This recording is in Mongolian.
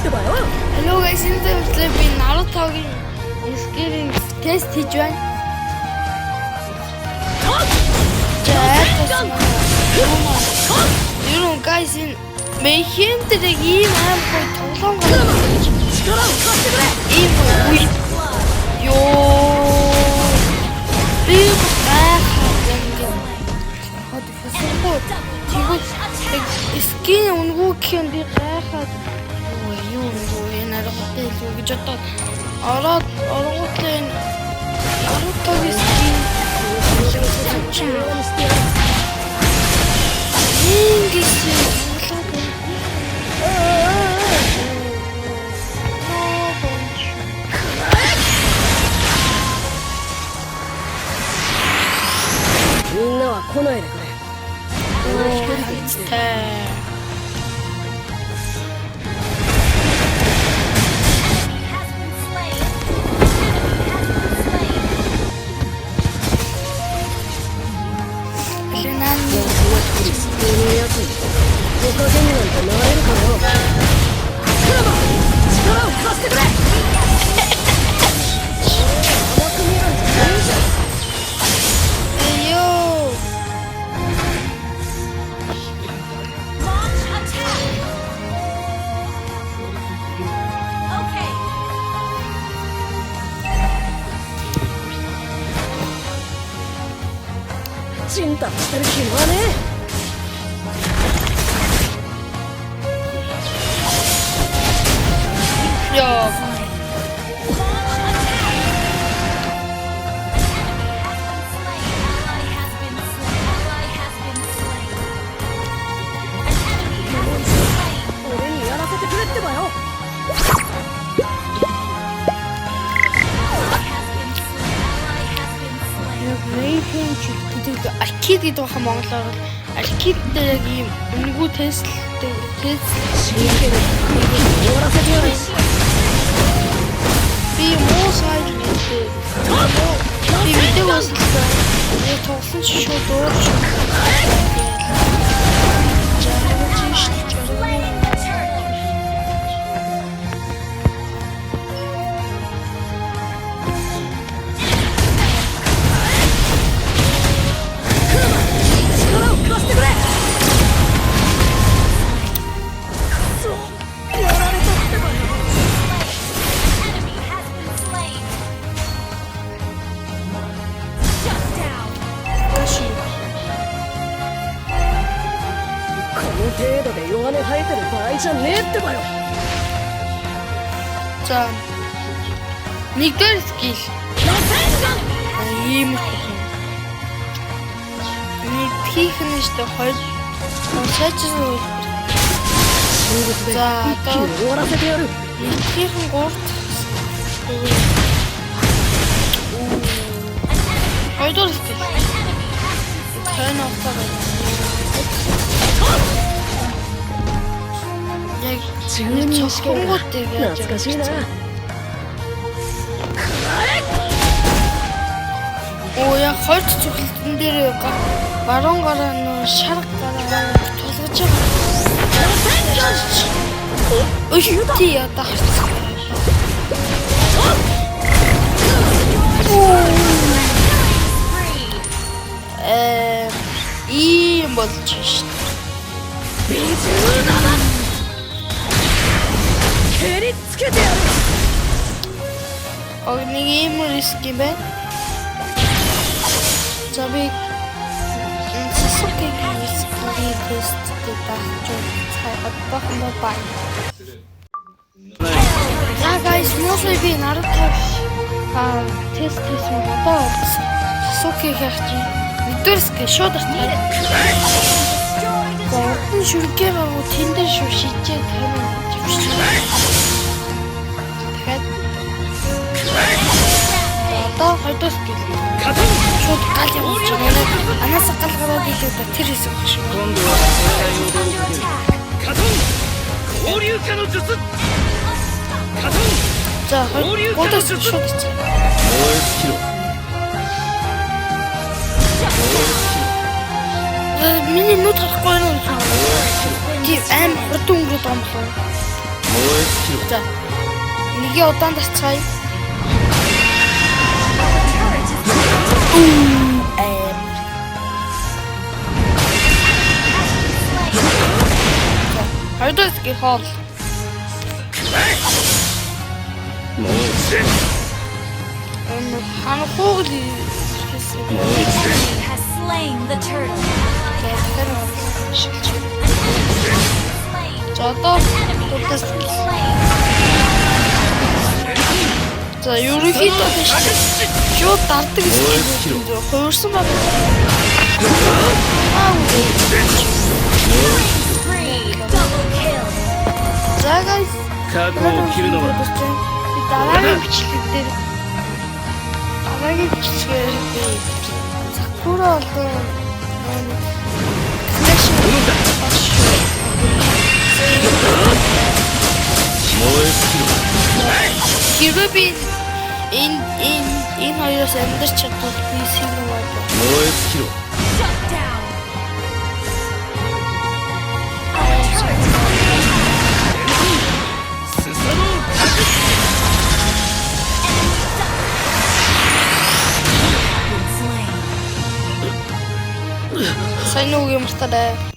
Hello guys, энэ дээр би Naruto-гийн скилling тест хийж байна. Юу guys энэ мэйхэн дээр ийм аим гоё тоглоом гаргаж ийм үе ёо би хад хэсэггүй тэгвэл скин өнгөө гэхин би гайхаад юу энэ аргатай л гэж бодоод ороод оронготой Naruto-гийн скин 진짜 저렇게 하네. 야. 우리 알아서 그랬대 봐요. Аркид гэдэг баха монголоор аркид дээр яг ийм өнгөө тесттэй би муу сайд гэдэг би видео үзсэн яг тоглосон ч шууд дуурч За нэгдүгээр скил ийм нэг хийх нь шүү дээ хоёр сайжрал за одоо хийх нь гурт хоёрдугаар скил тань авах яг зүүнний шконгуудыг яаж оо яг хойд цохилтон дээр баруун гараа нөө шарга гараа тулгаж байгаа. Ой тий ядаа харцгаа. Ийм болж шít. Нэг ийм риск юм байна. За би Sasuke-гийн рискийг тесттэй даахчгүй цайгаад бахна бай. За guys, мосоо би Naruto тест хийсэн одоо Sasuke хайчих. Нэгдүгээр скил шууд артай. Гол шүргээ байгуу тэндэр шүү шижээ тань живч. Тэгэхээр одоо хоёрдугаар скил шууд гал явуулж байгаа. Анаас гал гараад идэв тэр хэсэг багш. За хоёрдугаар шууд ич. Миний нүд харахгүй юм. Тийм аим хурдан өнгөрөөд байгаа юм болов. За. Нэгээ удаан дарцгаая. Хоёрдугаар ский хоол. Ханахуул Has slain the turtle. За одоо дуртас. За ерөнхийдөө тийш шууд дардаг гэсэн хуурсан баг. Double kill. За guys. 過去を切るのは дараагийн бичлэг дээр дараагийн бичлэгээр би Сакура болон хэрвээ би энэ хоёроос амьдарч чадвал би синемаа Shut down. Been slain. сайн уу юм таарай.